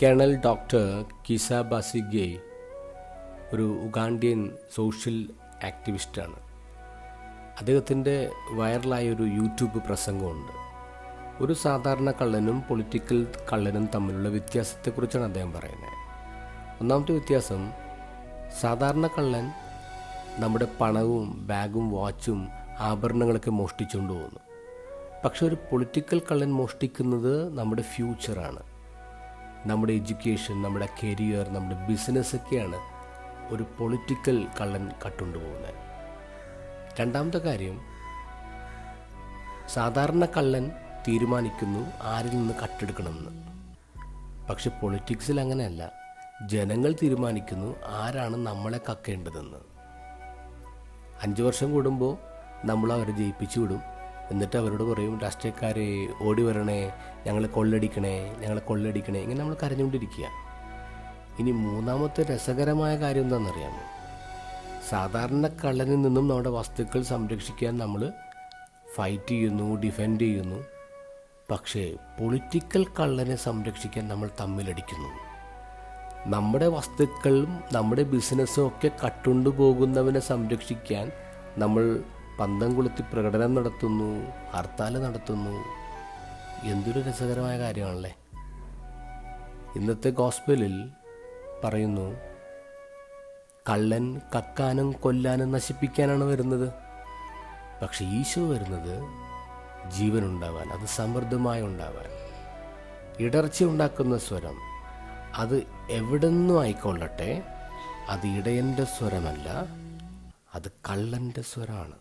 Colonel doctor Qissa ബസിഗെ ഒരു ഉഗാണ്ടിയൻ social ആക്ടിവിസ്റ്റാണ്. അദ്ദേഹത്തിൻ്റെ വൈറലായൊരു YouTube പ്രസംഗമുണ്ട്. ഒരു സാധാരണ കള്ളനും പൊളിറ്റിക്കൽ കള്ളനും തമ്മിലുള്ള വ്യത്യാസത്തെക്കുറിച്ചാണ് അദ്ദേഹം പറയുന്നത്. ഒന്നാമത്തെ വ്യത്യാസം, സാധാരണ കള്ളൻ നമ്മുടെ പണവും ബാഗും വാച്ചും ആഭരണങ്ങളൊക്കെ മോഷ്ടിച്ചുകൊണ്ട് പോകുന്നു. പക്ഷെ ഒരു പൊളിറ്റിക്കൽ കള്ളൻ മോഷ്ടിക്കുന്നത് നമ്മുടെ ഫ്യൂച്ചറാണ്, നമ്മുടെ എഡ്യൂക്കേഷൻ, നമ്മുടെ കരിയർ, നമ്മുടെ ബിസിനസ്സൊക്കെയാണ് ഒരു പൊളിറ്റിക്കൽ കള്ളൻ കട്ടുകൊണ്ട് പോകുന്നത്. രണ്ടാമത്തെ കാര്യം, സാധാരണ കള്ളൻ തീരുമാനിക്കുന്നു ആരിൽ നിന്ന് കട്ടെടുക്കണമെന്ന്. പക്ഷെ പൊളിറ്റിക്സിൽ അങ്ങനെയല്ല, ജനങ്ങൾ തീരുമാനിക്കുന്നു ആരാണ് നമ്മളെ കക്കേണ്ടതെന്ന്. 5 വർഷം കൂടുമ്പോൾ നമ്മൾ അവരെ ജയിപ്പിച്ചു വിടും. എന്നിട്ട് അവരോട് പറയും, രാഷ്ട്രീയക്കാരെ ഓടി വരണേ, ഞങ്ങളെ കൊള്ളടിക്കണേ. ഇങ്ങനെ നമ്മൾ കരഞ്ഞുകൊണ്ടിരിക്കുക. ഇനി മൂന്നാമത്തെ രസകരമായ കാര്യം എന്താണെന്നറിയാമോ? സാധാരണ കള്ളനിൽ നിന്നും നമ്മുടെ വസ്തുക്കൾ സംരക്ഷിക്കാൻ നമ്മൾ ഫൈറ്റ് ചെയ്യുന്നു, ഡിഫെൻഡ് ചെയ്യുന്നു. പക്ഷേ പൊളിറ്റിക്കൽ കള്ളനെ സംരക്ഷിക്കാൻ നമ്മൾ തമ്മിലടിക്കുന്നു. നമ്മുടെ വസ്തുക്കളും നമ്മുടെ ബിസിനസ്സും ഒക്കെ കട്ടുകൊണ്ടു പോകുന്നവനെ സംരക്ഷിക്കാൻ നമ്മൾ പന്തം കൊളുത്തി പ്രകടനം നടത്തുന്നു, ഹർത്താൽ നടത്തുന്നു. എന്തൊരു രസകരമായ കാര്യമാണല്ലേ. ഇന്നത്തെ ഗോസ്പലിൽ പറയുന്നു, കള്ളൻ കക്കാനും കൊല്ലാനും നശിപ്പിക്കാനാണ് വരുന്നത്. പക്ഷെ ഈശോ വരുന്നത് ജീവനുണ്ടാവാൻ, അത് സമൃദ്ധമായി ഉണ്ടാവാൻ. ഇടർച്ച ഉണ്ടാക്കുന്ന സ്വരം അത് എവിടെ നിന്നും ആയിക്കൊള്ളട്ടെ, അത് ഇടയൻ്റെ സ്വരമല്ല, അത് കള്ളൻ്റെ സ്വരമാണ്.